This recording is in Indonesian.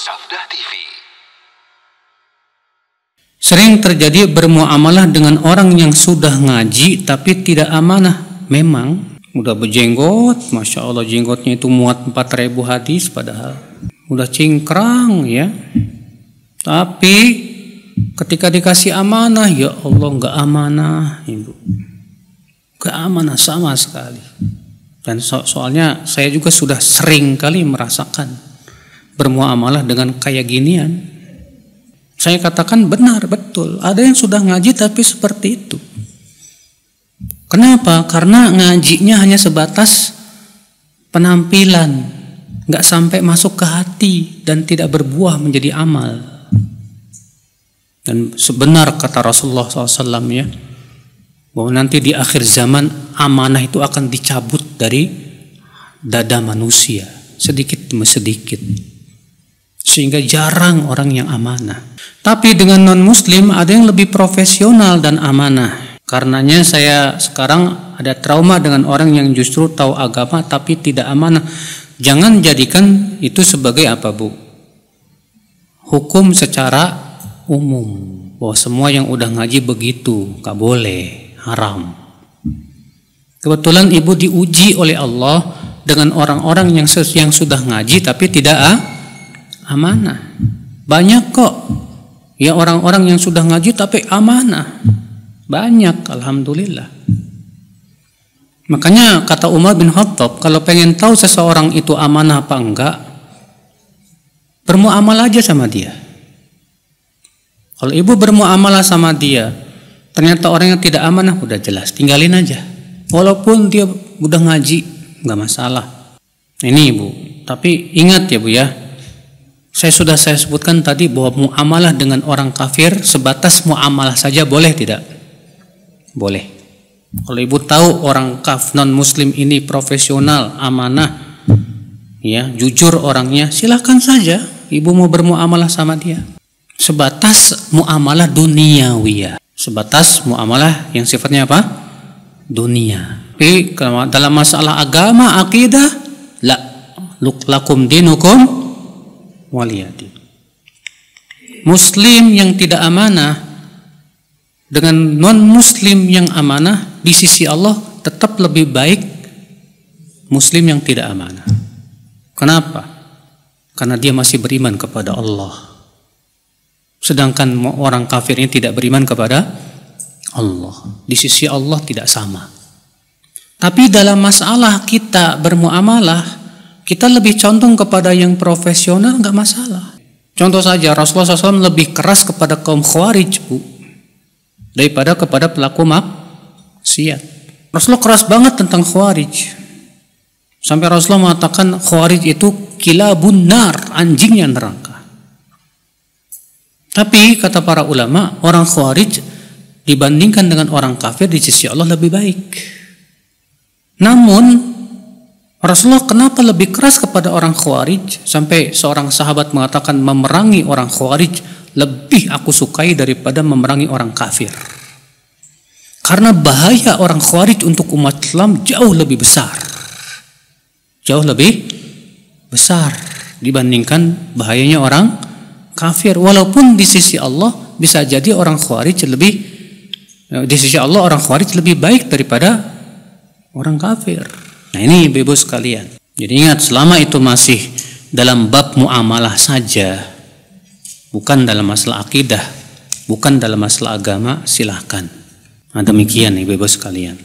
Safdah TV. Sering terjadi bermuamalah dengan orang yang sudah ngaji tapi tidak amanah. Memang udah berjenggot, Masya Allah jenggotnya itu muat 4.000 hadis padahal udah cingkrang ya. Tapi ketika dikasih amanah, ya Allah nggak amanah, ibu, nggak amanah sama sekali. Dan soalnya saya juga sudah sering kali merasakan bermuamalah dengan kayak ginian. Saya katakan benar, betul. Ada yang sudah ngaji tapi seperti itu. Kenapa? Karena ngajinya hanya sebatas penampilan, nggak sampai masuk ke hati dan tidak berbuah menjadi amal. Dan sebenar kata Rasulullah SAW ya, bahwa nanti di akhir zaman amanah itu akan dicabut dari dada manusia sedikit demi sedikit, sehingga jarang orang yang amanah. Tapi dengan non-muslim ada yang lebih profesional dan amanah. Karenanya saya sekarang ada trauma dengan orang yang justru tahu agama tapi tidak amanah. Jangan jadikan itu sebagai apa, Bu? Hukum secara umum bahwa semua yang udah ngaji begitu, gak boleh, haram. Kebetulan ibu diuji oleh Allah dengan orang-orang yang sudah ngaji tapi tidak amanah. Banyak kok ya orang-orang yang sudah ngaji tapi amanah, banyak, alhamdulillah. Makanya kata Umar bin Khattab, kalau pengen tahu seseorang itu amanah apa enggak, bermuamalah aja sama dia. Kalau ibu bermuamalah sama dia, ternyata orang yang tidak amanah, udah jelas, tinggalin aja. Walaupun dia udah ngaji, nggak masalah. Ini ibu, tapi ingat ya bu ya, saya sebutkan tadi bahwa muamalah dengan orang kafir sebatas muamalah saja, boleh tidak? Boleh. Kalau ibu tahu orang non muslim ini profesional, amanah, ya jujur orangnya, silahkan saja ibu mau bermuamalah sama dia. Sebatas muamalah duniawiyah, sebatas muamalah yang sifatnya apa? Dunia. Tapi dalam masalah agama, akidah, la, lakum dinukum waliyadin. Muslim yang tidak amanah dengan non-muslim yang amanah di sisi Allah tetap lebih baik muslim yang tidak amanah. Kenapa? Karena dia masih beriman kepada Allah. Sedangkan orang kafir ini tidak beriman kepada Allah. Di sisi Allah tidak sama. Tapi dalam masalah kita bermuamalah, kita lebih condong kepada yang profesional, nggak masalah. Contoh saja, Rasulullah SAW lebih keras kepada kaum Khawarij, Bu, daripada kepada pelaku maksiat. Rasulullah keras banget tentang Khawarij. Sampai Rasulullah mengatakan Khawarij itu kilabun nar, anjingnya neraka. Tapi kata para ulama, orang Khawarij dibandingkan dengan orang kafir di sisi Allah lebih baik. Namun Rasulullah kenapa lebih keras kepada orang Khawarij, sampai seorang sahabat mengatakan memerangi orang Khawarij lebih aku sukai daripada memerangi orang kafir. Karena bahaya orang Khawarij untuk umat Islam jauh lebih besar. Jauh lebih besar dibandingkan bahayanya orang kafir. Walaupun di sisi Allah bisa jadi orang Khawarij lebih, di sisi Allah orang Khawarij lebih baik daripada orang kafir. Nah ini ibu-ibu sekalian. Jadi ingat, selama itu masih dalam bab muamalah saja, bukan dalam masalah akidah, bukan dalam masalah agama, silahkan. Nah demikian ibu-ibu sekalian.